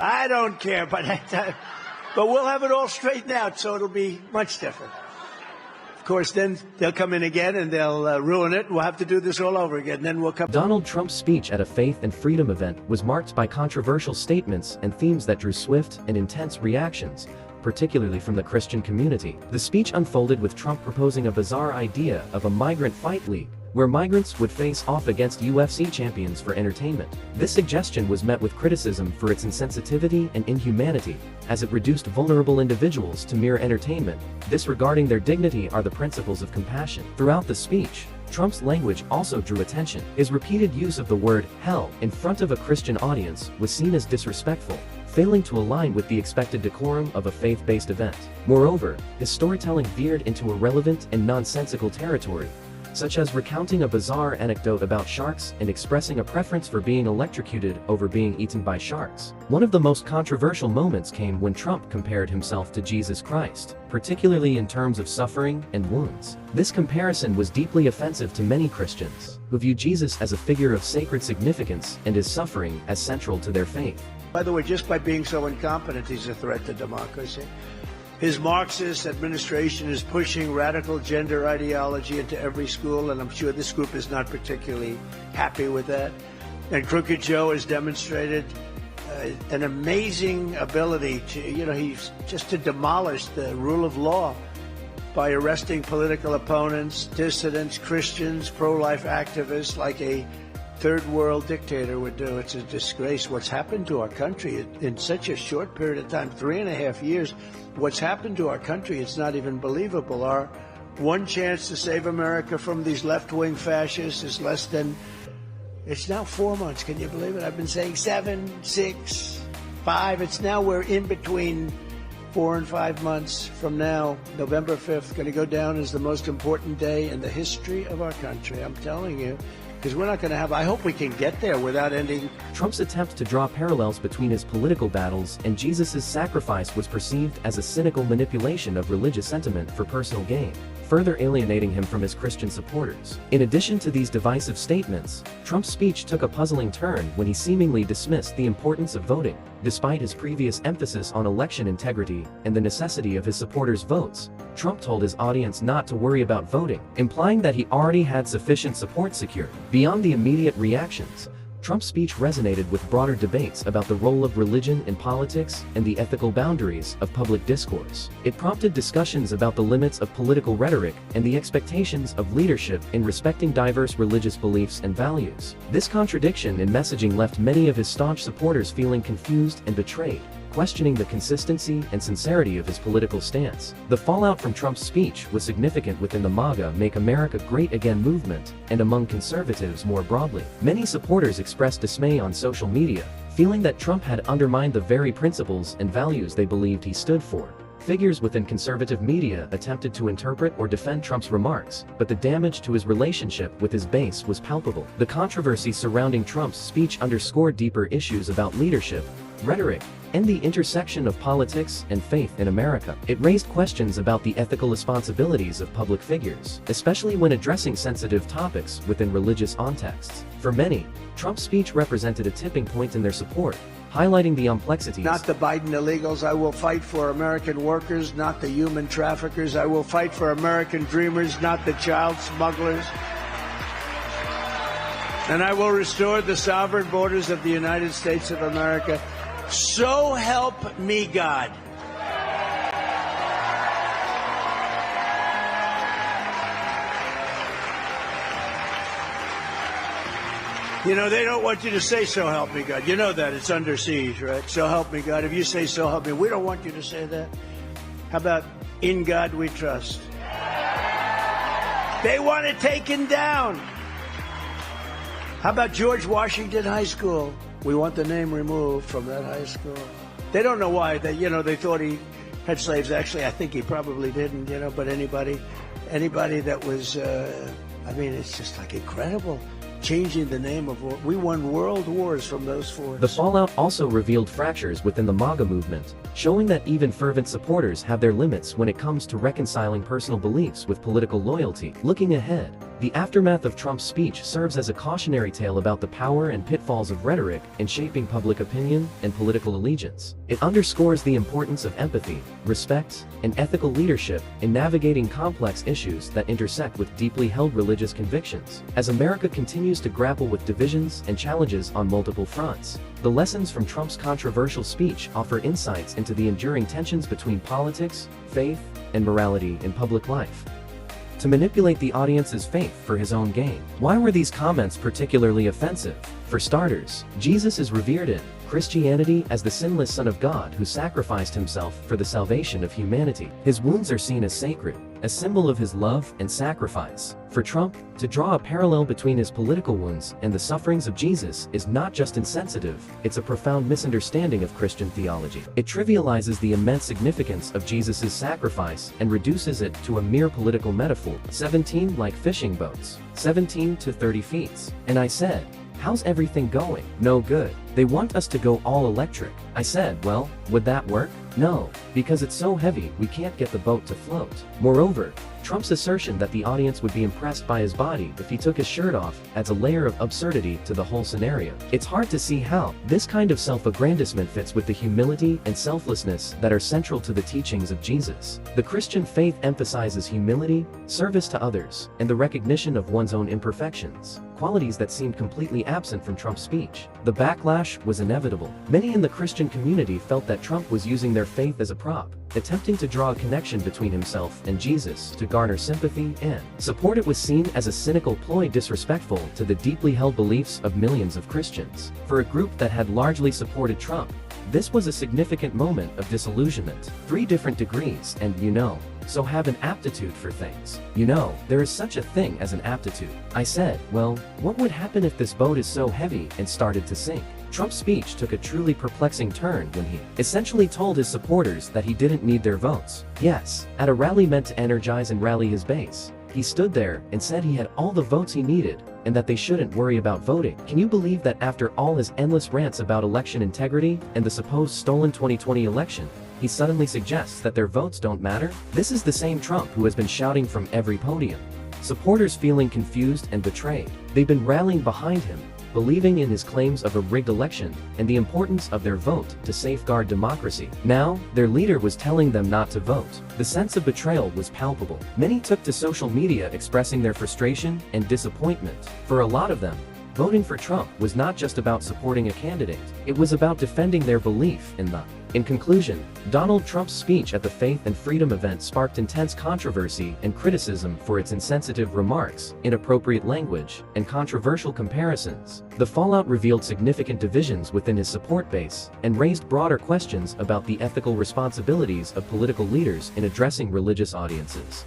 I don't care, but we'll have it all straightened out, so it'll be much different. Of course, then they'll come in again and they'll ruin it. We'll have to do this all over again. Then we'll come. Donald Trump's speech at a faith and freedom event was marked by controversial statements and themes that drew swift and intense reactions, particularly from the Christian community. The speech unfolded with Trump proposing a bizarre idea of a migrant fight league, where migrants would face off against UFC champions for entertainment. This suggestion was met with criticism for its insensitivity and inhumanity, as it reduced vulnerable individuals to mere entertainment, disregarding their dignity are the principles of compassion. Throughout the speech, Trump's language also drew attention. His repeated use of the word hell in front of a Christian audience was seen as disrespectful, failing to align with the expected decorum of a faith-based event. Moreover, his storytelling veered into irrelevant and nonsensical territory, such as recounting a bizarre anecdote about sharks and expressing a preference for being electrocuted over being eaten by sharks. One of the most controversial moments came when Trump compared himself to Jesus Christ, particularly in terms of suffering and wounds. This comparison was deeply offensive to many Christians, who view Jesus as a figure of sacred significance and his suffering as central to their faith. By the way, just by being so incompetent, he's a threat to democracy. His Marxist administration is pushing radical gender ideology into every school, and I'm sure this group is not particularly happy with that. And Crooked Joe has demonstrated an amazing ability to, he's just to demolish the rule of law by arresting political opponents, dissidents, Christians, pro-life activists like a third world dictator would do. It's a disgrace what's happened to our country in such a short period of time, 3.5 years. What's happened to our country, it's not even believable. Our one chance to save America from these left-wing fascists is less than, it's now 4 months. Can you believe it? I've been saying 7, 6, 5. It's now we're in between 4 and 5 months from now. November 5th, going to go down as the most important day in the history of our country. I'm telling you. Because we're not going to have, I hope we can get there without ending. Trump's attempt to draw parallels between his political battles and Jesus' sacrifice was perceived as a cynical manipulation of religious sentiment for personal gain, further alienating him from his Christian supporters. In addition to these divisive statements, Trump's speech took a puzzling turn when he seemingly dismissed the importance of voting, despite his previous emphasis on election integrity and the necessity of his supporters' votes. Trump told his audience not to worry about voting, implying that he already had sufficient support secured. Beyond the immediate reactions, Trump's speech resonated with broader debates about the role of religion in politics and the ethical boundaries of public discourse. It prompted discussions about the limits of political rhetoric and the expectations of leadership in respecting diverse religious beliefs and values. This contradiction in messaging left many of his staunch supporters feeling confused and betrayed, questioning the consistency and sincerity of his political stance. The fallout from Trump's speech was significant within the MAGA Make America Great Again movement and among conservatives more broadly. Many supporters expressed dismay on social media, feeling that Trump had undermined the very principles and values they believed he stood for. Figures within conservative media attempted to interpret or defend Trump's remarks, but the damage to his relationship with his base was palpable. The controversy surrounding Trump's speech underscored deeper issues about leadership, rhetoric, and the intersection of politics and faith in America. It raised questions about the ethical responsibilities of public figures, especially when addressing sensitive topics within religious contexts. For many, Trump's speech represented a tipping point in their support, highlighting the complexities. Not the Biden illegals. I will fight for American workers, not the human traffickers. I will fight for American dreamers, not the child smugglers. And I will restore the sovereign borders of the United States of America. So help me God. You know, they don't want you to say, so help me God. You know that. It's under siege, right? So help me God. If you say, so help me, we don't want you to say that. How about, in God we trust? They want it taken down. How about George Washington High School? We want the name removed from that high school. They don't know why. They thought he had slaves. Actually, I think he probably didn't, but anybody that was, it's just like incredible. Changing the name of war. We won world wars from those forces. The fallout also revealed fractures within the MAGA movement, showing that even fervent supporters have their limits when it comes to reconciling personal beliefs with political loyalty. Looking ahead, The aftermath of Trump's speech serves as a cautionary tale about the power and pitfalls of rhetoric in shaping public opinion and political allegiance. It underscores the importance of empathy, respect, and ethical leadership in navigating complex issues that intersect with deeply held religious convictions. As America continues to grapple with divisions and challenges on multiple fronts, the lessons from Trump's controversial speech offer insights into the enduring tensions between politics, faith, and morality in public life. To manipulate the audience's faith for his own gain. Why were these comments particularly offensive? For starters, Jesus is revered in Christianity as the sinless Son of God who sacrificed himself for the salvation of humanity. His wounds are seen as sacred, a symbol of his love and sacrifice. For Trump, to draw a parallel between his political wounds and the sufferings of Jesus is not just insensitive, it's a profound misunderstanding of Christian theology. It trivializes the immense significance of Jesus' sacrifice and reduces it to a mere political metaphor. 17 like fishing boats. 17 to 30 feet. And I said, "How's everything going?" "No good. They want us to go all electric." I said, "Well, would that work?" "No, because it's so heavy we can't get the boat to float." Moreover, Trump's assertion that the audience would be impressed by his body if he took his shirt off adds a layer of absurdity to the whole scenario. It's hard to see how this kind of self-aggrandizement fits with the humility and selflessness that are central to the teachings of Jesus. The Christian faith emphasizes humility, service to others, and the recognition of one's own imperfections, qualities that seemed completely absent from Trump's speech. The backlash was inevitable. Many in the Christian community felt that Trump was using their faith as a prop, attempting to draw a connection between himself and Jesus to garner sympathy and support. It was seen as a cynical ploy disrespectful to the deeply held beliefs of millions of Christians. For a group that had largely supported Trump, this was a significant moment of disillusionment. 3 different degrees and, so have an aptitude for things. There is such a thing as an aptitude. I said, "Well, what would happen if this boat is so heavy and started to sink?" Trump's speech took a truly perplexing turn when he essentially told his supporters that he didn't need their votes. Yes, at a rally meant to energize and rally his base, he stood there and said he had all the votes he needed, and that they shouldn't worry about voting. Can you believe that after all his endless rants about election integrity and the supposed stolen 2020 election, he suddenly suggests that their votes don't matter? This is the same Trump who has been shouting from every podium. Supporters feeling confused and betrayed. They've been rallying behind him, believing in his claims of a rigged election and the importance of their vote to safeguard democracy. Now, their leader was telling them not to vote. The sense of betrayal was palpable. Many took to social media expressing their frustration and disappointment. For a lot of them, voting for Trump was not just about supporting a candidate, it was about defending their belief in the. In conclusion, Donald Trump's speech at the Faith and Freedom event sparked intense controversy and criticism for its insensitive remarks, inappropriate language, and controversial comparisons. The fallout revealed significant divisions within his support base and raised broader questions about the ethical responsibilities of political leaders in addressing religious audiences.